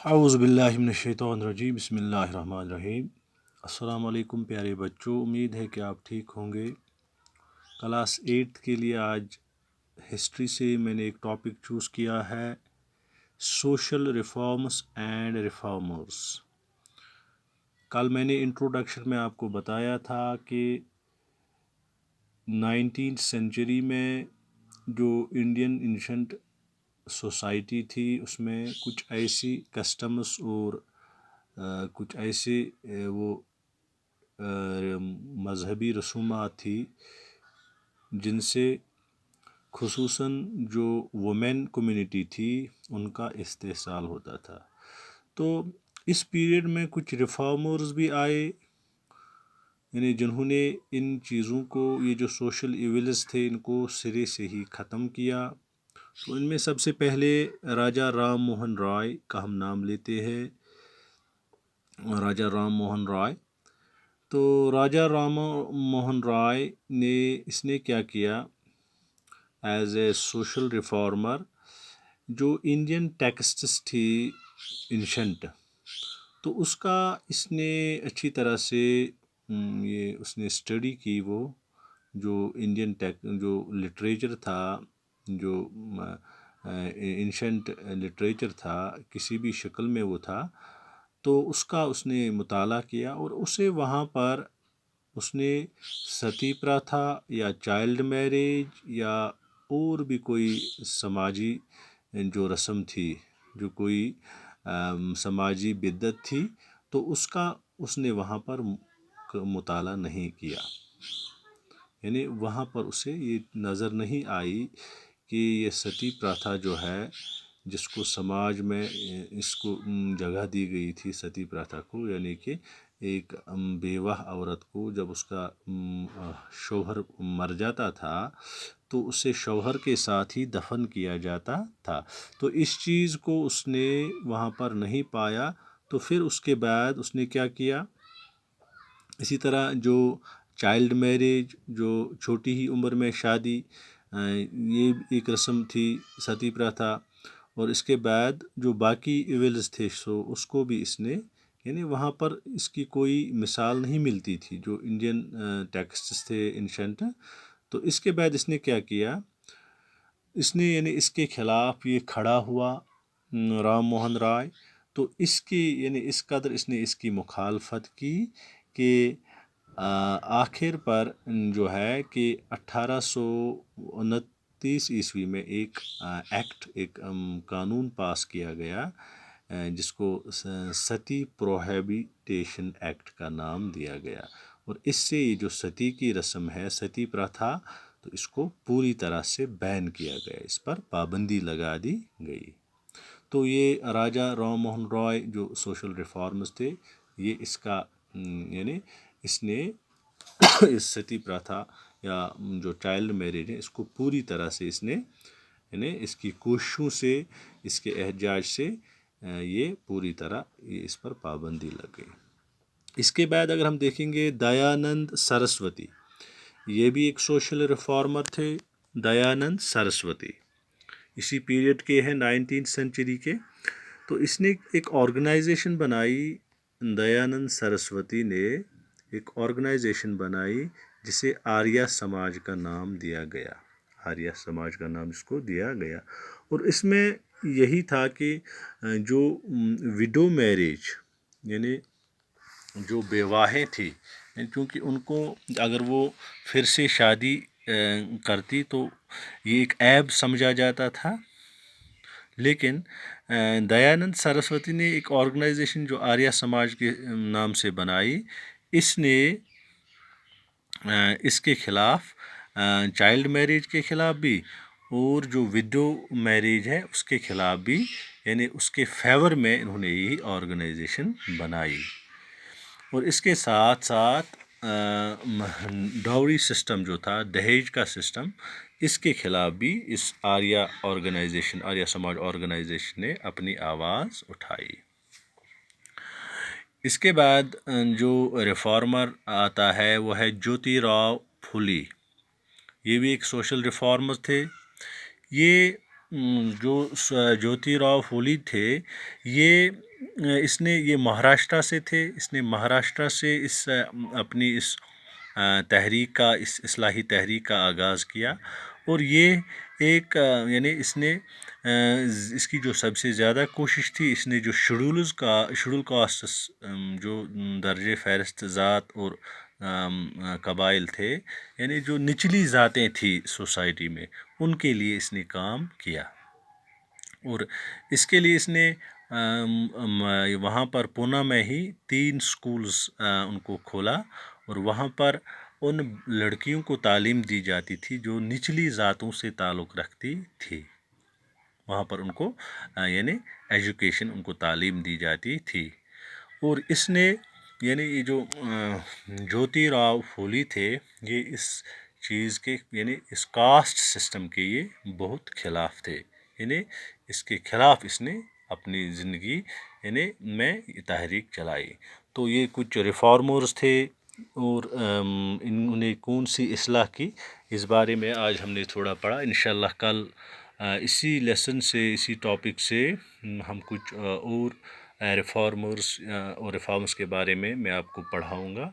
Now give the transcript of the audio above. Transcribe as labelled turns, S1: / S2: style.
S1: اعوذ باللہ من الشیطان الرجیم بسم اللہ الرحمن الرحیم۔ السلام علیکم پیارے بچوں، امید ہے کہ آپ ٹھیک ہوں گے۔ کلاس 8 کے لیے آج ہسٹری سے میں نے ایک ٹاپک چوز کیا ہے، سوشل ریفارمز اینڈ ریفارمرز۔ کل میں نے انٹروڈکشن میں آپ کو بتایا تھا کہ 19th سینچری میں جو انڈین اینشنٹ سوسائٹی تھی اس میں کچھ ایسی کسٹمز اور کچھ ایسے وہ مذہبی رسومات تھی جن سے خصوصاً جو وومن کمیونٹی تھی ان کا استحصال ہوتا تھا۔ تو اس پیریڈ میں کچھ ریفارمرز بھی آئے، یعنی جنہوں نے ان چیزوں کو، یہ جو سوشل ایولز تھے، ان کو سرے سے ہی ختم کیا۔ تو ان میں سب سے پہلے راجا رام موہن رائے کا ہم نام لیتے ہیں، راجا رام موہن رائے۔ تو راجا رام موہن رائے نے اس نے کیا کیا ایز اے سوشل ریفارمر، جو انڈین ٹیکسٹس تھی اینشنٹ، تو اس کا اس نے اچھی طرح سے یہ اس نے اسٹڈی کی، وہ جو انڈین جو لٹریچر تھا، جو اینشنٹ لٹریچر تھا، کسی بھی شکل میں وہ تھا، تو اس کا اس نے مطالعہ کیا اور اسے وہاں پر اس نے ستی پراتھا یا چائلڈ میریج یا اور بھی کوئی سماجی جو رسم تھی، جو کوئی سماجی بدعت تھی، تو اس کا اس نے وہاں پر مطالعہ نہیں کیا، یعنی وہاں پر اسے یہ نظر نہیں آئی کہ یہ ستی پراتھا جو ہے، جس کو سماج میں اس کو جگہ دی گئی تھی ستی پراتھا کو، یعنی کہ ایک بیوہ عورت کو جب اس کا شوہر مر جاتا تھا تو اسے شوہر کے ساتھ ہی دفن کیا جاتا تھا، تو اس چیز کو اس نے وہاں پر نہیں پایا۔ تو پھر اس کے بعد اس نے کیا کیا، اسی طرح جو چائلڈ میریج، جو چھوٹی ہی عمر میں شادی، یہ ایک رسم تھی ستی پراتھا، اور اس کے بعد جو باقی ایولز تھے سو اس کو بھی اس نے، یعنی وہاں پر اس کی کوئی مثال نہیں ملتی تھی جو انڈین ٹیکسٹس تھے اینشنٹ۔ تو اس کے بعد اس نے کیا کیا، اس نے یعنی اس کے خلاف یہ کھڑا ہوا رام موہن رائے۔ تو اس کی یعنی اس قدر اس نے اس کی مخالفت کی کہ آخر پر جو ہے کہ 1829 عیسوی میں ایک ایکٹ، ایک قانون پاس کیا گیا جس کو ستی پروہیبیٹیشن ایکٹ کا نام دیا گیا، اور اس سے یہ جو ستی کی رسم ہے، ستی پراتھا، تو اس کو پوری طرح سے بین کیا گیا، اس پر پابندی لگا دی گئی۔ تو یہ راجا رام موہن رائے جو سوشل ریفارمز تھے، یہ اس کا یعنی اس نے اس ستی پراتھا یا جو چائلڈ میریج ہے اس کو پوری طرح سے اس نے، یعنی اس کی کوششوں سے، اس کے احتجاج سے یہ پوری طرح یہ اس پر پابندی لگ گئی۔ اس کے بعد اگر ہم دیکھیں گے دیانند سرسوتی، یہ بھی ایک سوشل ریفارمر تھے، دیانند سرسوتی، اسی پیریڈ کے ہیں 19th سینچری کے۔ تو اس نے ایک آرگنائزیشن بنائی، دیانند سرسوتی نے ایک آرگنائزیشن بنائی جسے آریہ سماج کا نام دیا گیا، آریہ سماج کا نام اس کو دیا گیا، اور اس میں یہی تھا کہ جو وڈو میریج، یعنی جو بیواہیں تھی، کیونکہ ان کو اگر وہ پھر سے شادی کرتی تو یہ ایک عیب سمجھا جاتا تھا، لیکن دیانند سرسوتی نے ایک آرگنائزیشن جو آریہ سماج کے نام سے بنائی، اس نے اس کے خلاف، چائلڈ میریج کے خلاف بھی اور جو وڈو میریج ہے اس کے خلاف بھی، یعنی اس کے فیور میں انہوں نے یہی آرگنائزیشن بنائی، اور اس کے ساتھ ساتھ ڈاوری سسٹم جو تھا، دہیج کا سسٹم، اس کے خلاف بھی اس آریہ سماج آرگنائزیشن نے اپنی آواز اٹھائی۔ اس کے بعد جو ریفارمر آتا ہے وہ ہے جیوتی راؤ پھولے، یہ بھی ایک سوشل ریفارمر تھے۔ یہ جو جیوتی راؤ پھولے تھے، یہ اس نے یہ مہاراشٹرا سے تھے، اس نے مہاراشٹرا سے اپنی اس تحریک کا، اس اصلاحی تحریک کا آغاز کیا، اور یہ ایک یعنی اس نے اس کی جو سب سے زیادہ کوشش تھی، اس نے جو شیڈول کاسٹس جو درجے فہرست ذات اور قبائل تھے، یعنی جو نچلی ذاتیں تھیں سوسائٹی میں، ان کے لیے اس نے کام کیا، اور اس کے لیے اس نے وہاں پر پونا میں ہی 3 سکولز ان کو کھولا، اور وہاں پر ان لڑکیوں کو تعلیم دی جاتی تھی جو نچلی ذاتوں سے تعلق رکھتی تھی، وہاں پر ان کو یعنی ایجوکیشن، ان کو تعلیم دی جاتی تھی۔ اور اس نے یعنی یہ جو جوتی راؤ پھولے تھے، یہ اس چیز کے یعنی اس کاسٹ سسٹم کے یہ بہت خلاف تھے، یعنی اس کے خلاف اس نے اپنی زندگی یعنی میں تحریک چلائی۔ تو یہ کچھ ریفارمرز تھے، اور انہوں نے کون سی اصلاح کی، اس بارے میں آج ہم نے تھوڑا پڑھا۔ انشاءاللہ کل اسی لیسن سے، اسی ٹاپک سے ہم کچھ اور ریفارمرز اور ریفارمز کے بارے میں آپ کو پڑھاؤں گا۔